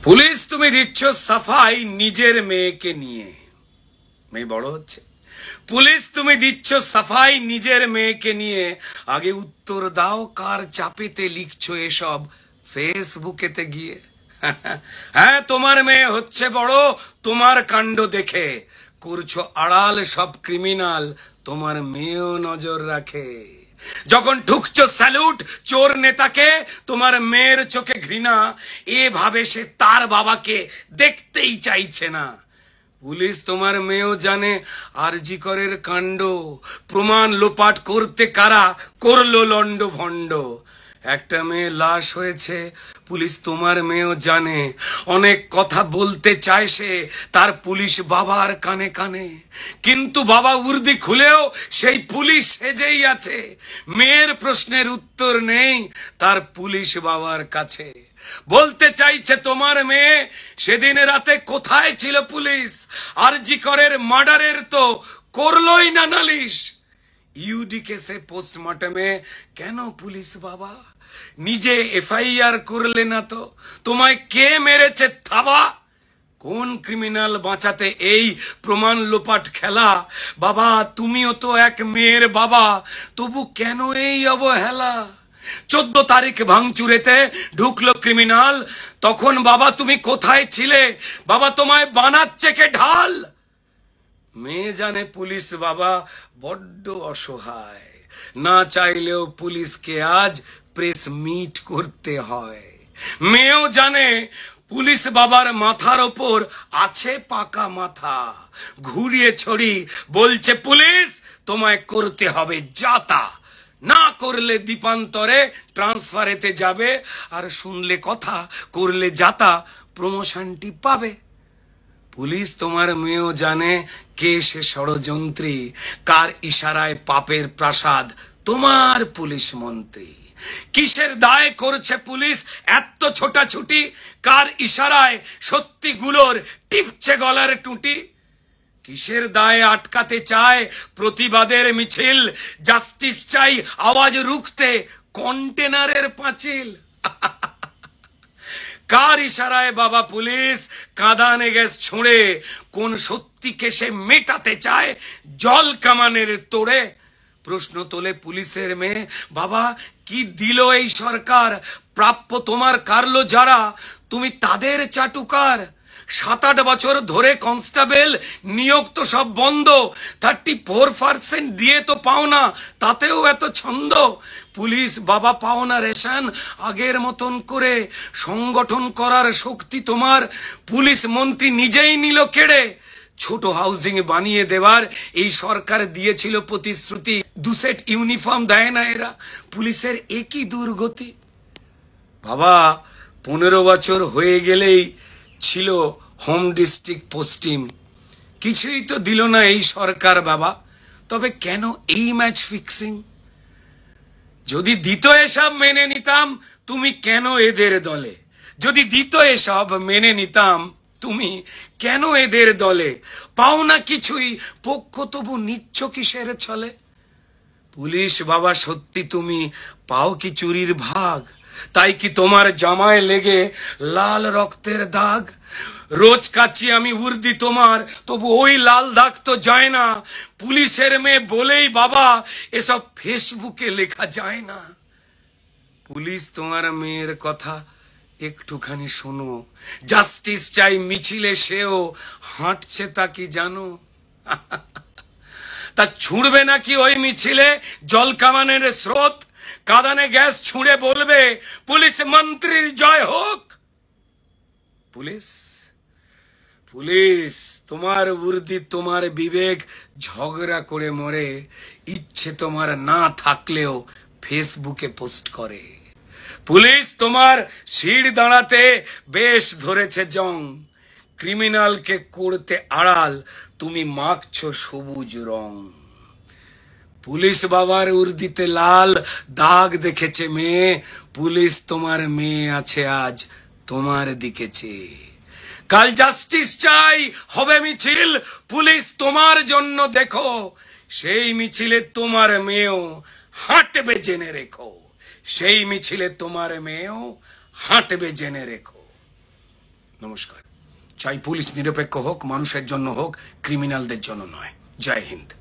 Police তুমি দিচ্ছ সাফাই নিজের মেয়েকে নিয়ে, মেয়ে বড় হচ্ছে। পুলিশ তুমি দিচ্ছ সাফাই নিজের মেয়েকে নিয়ে, আগে উত্তর দাও কার চাপেতে লিখছো এসব ফেসবুকেতে গিয়ে। হ্যাঁ, তোমার মেয়ে হচ্ছে বড়, তোমার কাণ্ড দেখে করছো আড়াল সব ক্রিমিনাল, তোমার মেয়েও নজর রাখে। যখন ঠুকছো স্যালুট চোর নেতাকে, তোমার মেয়ের চোখে ঘৃণা, এভাবে সে তার বাবাকে দেখতেই চাইছে না। পুলিশ তোমার মেয়েও জানে আরজি করের কাণ্ড, প্রমাণ লোপাট করতে কারা করলো লন্ড ভন্ড। একটা মেয়ে লাশ হয়েছে, পুলিশ তোমার মেয়েও জানে, অনেক কথা বলতে চায় সে তার পুলিশ বাবার কানে কানে, কিন্তু বাবা উর্দি খুলেও সেই পুলিশ সেজেই আছে। মেয়ের প্রশ্নের উত্তর নেই তার পুলিশ বাবার কাছে। বলতে চাইছে তোমার মেয়ে, সেদিন রাতে কোথায় ছিল পুলিশ? আরজি করের মার্ডারের তো করলোই না নালিশ। ইউডি কেসে পোস্টমর্টমে কেন পুলিশ বাবা নিজে এফআইআর করলে না? তো তোমায় কে মেরেছে থাবা? কোন ক্রিমিনাল বাঁচাতে এই প্রমাণ লোপাট খেলা? বাবা তুমিও তো এক মেয়ের বাবা, তবু কেন এই অবহেলা? 14 তারিখ ভাঙচুরেতে ঢুকলো ক্রিমিনাল, তখন বাবা তুমি কোথায় ছিলে? বাবা তোমায় বানাচ্ছে কে ঢাল? মেয়ে জানে পুলিশ বাবা বড্ড অসহায়, না চাইলেও পুলিশকে আজ প্রেস মিট করতে হয়। মেয়েও জানে পুলিশ বাবার মাথার ওপর আছে পাকা মাথা, ঘুরিয়ে ছড়ি বলছে পুলিশ তোমায় করতে হবে যাতা, না করলে দ্বীপান্তরে ট্রান্সফারেতে যাবে, আর শুনলে কথা করলে যাতা প্রমোশনটি পাবে। পুলিশ তোমার মেয়েও জানে কে সে ষড়যন্ত্রী, কার ইশারায় পাপের প্রাসাদ তোমার পুলিশ মন্ত্রী। কিসের দায় করছে পুলিশ এত ছোটাছুটি, কার ইশারায় সত্যিগুলোর টিপছে গলার টুটি? কিসের দায়ে আটকাতে চায় প্রতিবাদের মিছিল, জাস্টিস চাই আওয়াজ রুখতে কন্টেনারের পাঁচিল। কার ইশারায় বাবা পুলিশ কাঁদানে গ্যাস ছুঁড়ে কোন সত্যিকে সে মেটাতে চায় জল কামানের তোড়ে? প্রশ্ন তোলে পুলিশের মেয়ে, বাবা কি দিল এই সরকার? প্রাপ্য তোমার কারলো যারা, তুমি তাদের চাটুকার। 7-8 বছর ধরে কনস্টেবল নিয়োগ তো সব বন্ধ, 34% দিয়ে তো পাও না, তাতেও এত ছন্দ। পুলিশ বাবা পাও না রেশন আগের মতন করে, সংগঠন করার শক্তি তোমার পুলিশ মন্ত্রী নিজেই নিল কেড়ে। ছোট হাউজিং বানিয়ে দেওয়ার এই সরকার দিয়েছিল প্রতিশ্রুতি, 2 সেট ইউনিফর্ম দেয় না এরা, পুলিশের একই দুর্গতি। বাবা 15 বছর হয়ে গেলেই ছিল হোম ডিস্ট্রিক্ট পোস্টিং, কিছুই তো দিল না এই সরকার বাবা, তবে কেন এই ম্যাচ ফিক্সিং? যদি দিত এসব মেনে নিতাম, তুমি কেন এদের দলে? যদি দিত এসব মেনে নিতাম, তুমি কেন এদের দলে? পাও না কিছুই, পক্ষ তবু নিচ্ছ কিসের ছলে? পুলিশ বাবা সত্যি তুমি পাও কি চুরির ভাগ? তাই কি তোমার জামায় লেগে লাল রক্তের দাগ? রোজ কাচ্ছি আমি উর্দি তোমার, তবু ওই লাল দাগ তো যায় না। পুলিশের মেয়ে বলেই বাবা এসব ফেসবুকে লেখা যায় না। পুলিশ তোমার মেয়ের কথা একটুখানি শোনো, জাস্টিস চাই মিছিলে সেও হাঁটছে তা কি জানো? তা ছুঁড়বে নাকি ওই মিছিলে জল কামানের স্রোত? কাঁদানে গ্যাস ছুঁড়ে বলবে পুলিশ মন্ত্রীর জয় হোক? পুলিশ পুলিশ তোমার উর্দি তোমার বিবেক ঝগড়া করে মরে, ইচ্ছে তোমার না থাকলেও ফেসবুকে পোস্ট করে। পুলিশ তোমার সিঁড় দাঁড়াতে বেশ ধরেছে জং, ক্রিমিনালকে করতে আড়াল তুমি মাখছো সবুজ রং। পুলিশ বাবার উর্দিতে লাল দাগ দেখেছে মেয়ে, পুলিশ তোমার মেয়ে আছে আজ তোমার দিকে চেয়ে। কাল জাস্টিস চাই হবে মিছিল, পুলিশ তোমার জন্য দেখো, সেই মিছিলে তোমার মেয়েও হাঁটবে জেনে রেখো, সেই মিছিলে তোমার মেয়েও হাঁটবে জেনে রেখো। নমস্কার। চাই পুলিশ নিরপেক্ষ হোক, মানুষের জন্য হোক, ক্রিমিনালদের জন্য নয়। জয় হিন্দ।